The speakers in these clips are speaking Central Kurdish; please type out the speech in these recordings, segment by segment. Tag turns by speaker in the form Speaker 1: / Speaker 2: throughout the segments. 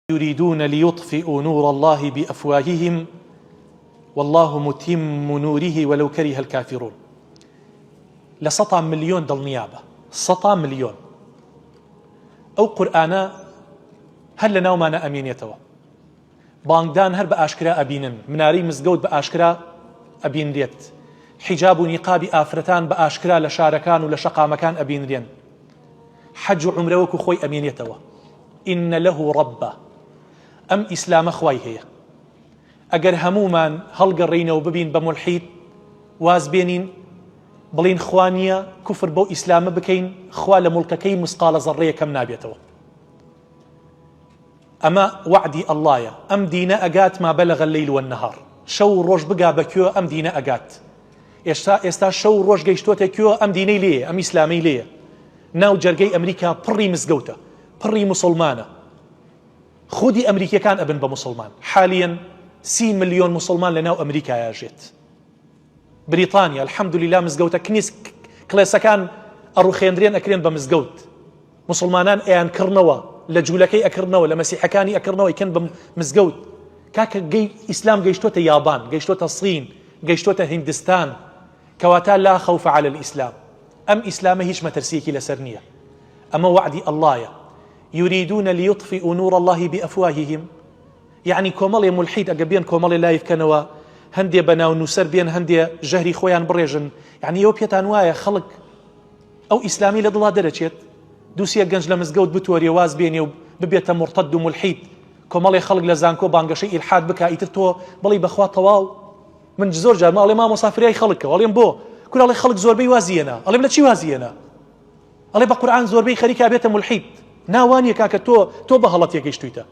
Speaker 1: يريدون ليطفئوا نور الله بأفواههم والله متم نوره ولو كره الكافرون. لسطا مليون دل نيابة، سطا مليون أو قرآن هل لنا وما نأمين يتوى بانقدان هر بأشكرا أبينن، مناري مزقود بأشكرا أبين ريت، حجاب نقاب آفرتان بأشكرا لشاركان ولشقامكان أبين رين، حج عمروك خوي أمين يتوى إن له ربه أم إسلام خوي هي أجر همومان هل قرينا وببين بملحيد واز بينين بلين خوانية كفر بو إسلام بكين خوال ملككي مسقال زرية كم نابيتو أما وعدي الله يا أم دينا أقات ما بلغ الليل والنهار شو روش بقى بكيو أم دينا أقات يستا شو روش قيشتوتا كيو أم ديني ليه أم إسلامي ليه ناو جرقي أمريكا بري مزقوتا بري مسلمانة خودي أمريكا كان أبن بمسلمان حاليا 6 مليون مسلمان لناو أمريكا يا جيت بريطانيا الحمد لله مزقوتا كنيس كلاسا كان أروخيندرين أكرين بمزقوت مسلمانان ايان كرنوا لجولكي أكرنوا لمسيحكاني أكرنوا يكن بمزقوت كاكا جي إسلام جيشتوتا يابان جيشتوتا الصين جيشتوتا هندستان كواتا لا خوف على الإسلام أم إسلامه هيش ما ترسيكي لسرنية أما وعدي الله يريدون ليطفئوا نور الله بأفواههم يعني كومالي ملحيد أقبين كومالي لا يفكنوا هندي بناو نسر بين هندي جهري خويان بريجن يعني يوبيتان وايا خلق أو إسلامي لضلا درجت دوسيا جنج لمزقود بتوري واز بيني وببيت مرتد وملحيد كومالي خلق لزانكو بانقشي إلحاد بكا إترتو بلي بخوات طواو من جزور جا ما مسافري خلقك وليم بو كل الله خلق زور بي وازينا الله بلا شي وازينا الله بقرآن زور بي خريكا بيت ملحيد ناوانيا كاكا تو بهلط يا جيشتويتا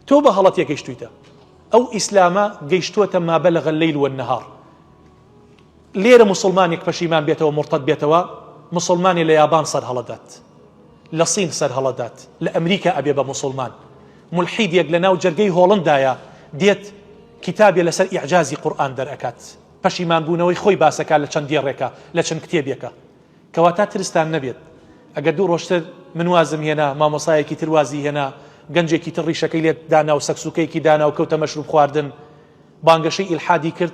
Speaker 1: تو بهلط يا جيشتويتا أو إسلاما جيشتوتا ما بلغ الليل والنهار ليرة مسلمان يكبشيمان بيتوا مرتد بيتوا مسلمان ليابان صار هلدات لصين صار هلدات لأمريكا أبيبا مسلمان ملحيد يقلنا وجرقي هولندا ديت كتابي لسر إعجازي قرآن در أكات بشيمان بونوي خوي باسكا لچن ديريكا لچن كتابيكا كواتا ترستان نبيت أقدو روشتر من وازم هنا ما مصايكي تروازي هنا گەنجێکی تڕی شەکەی لێت دانا و سەکسوکەیەکی دانا و کەوتە مەشروب خواردن بانگەشەی ئیلحادی کرد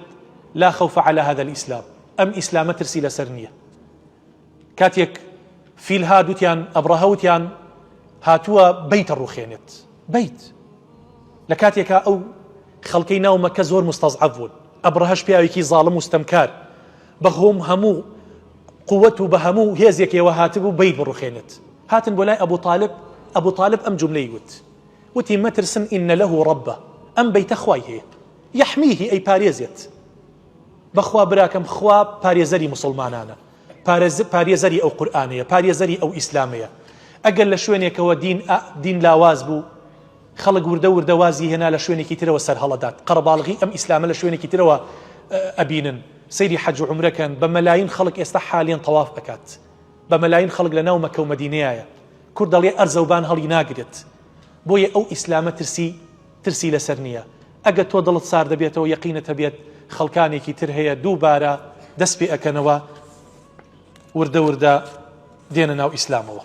Speaker 1: لا خوف على هذا الإسلام ئەم ئیسلامە ترسی لەسەر نییە کاتێک فیل هادوتیان ئەبڕەهەوتیان هاتووە بەیتە ڕوخێنێت بەیت لە کاتێکا ئەو خەڵکەی ناو مەکە زۆر مستەزعەف بوون ئەبڕەهەش پیاوێکی زاڵم و ستەمکار بەهۆم هەموو قووەت و بە هەموو هێزێکەوە هاتبوو بەیت بڕوخێنێت هاتن بۆ لای أبو طالب أم جملة وتي مترسن إن له ربه أم بيت أخوي هي يحميه أي باريزيت بخوا براكم خوا باريزري مسلمانانا باريزري أو قرآنية باريزري أو إسلامية أقل لشوينيك هو دين لاواز بو خلق ورده وازي هنا لشوينيك تروا سر هلدات قربالغي أم إسلام لشوينيك تروا أبينن سيدي حج عمرك بملايين خلق يستح حاليا طواف أكات بملايين خلق لنومك ومدينية كردالي أرزوبان هلي ناقرت بويا أو إسلام ترسي لسرنية أقد تودلت صار دبيته ويقينة بيت خلقاني كي ترهي دوبارا دسبي أكنوا وردا ديننا وإسلامه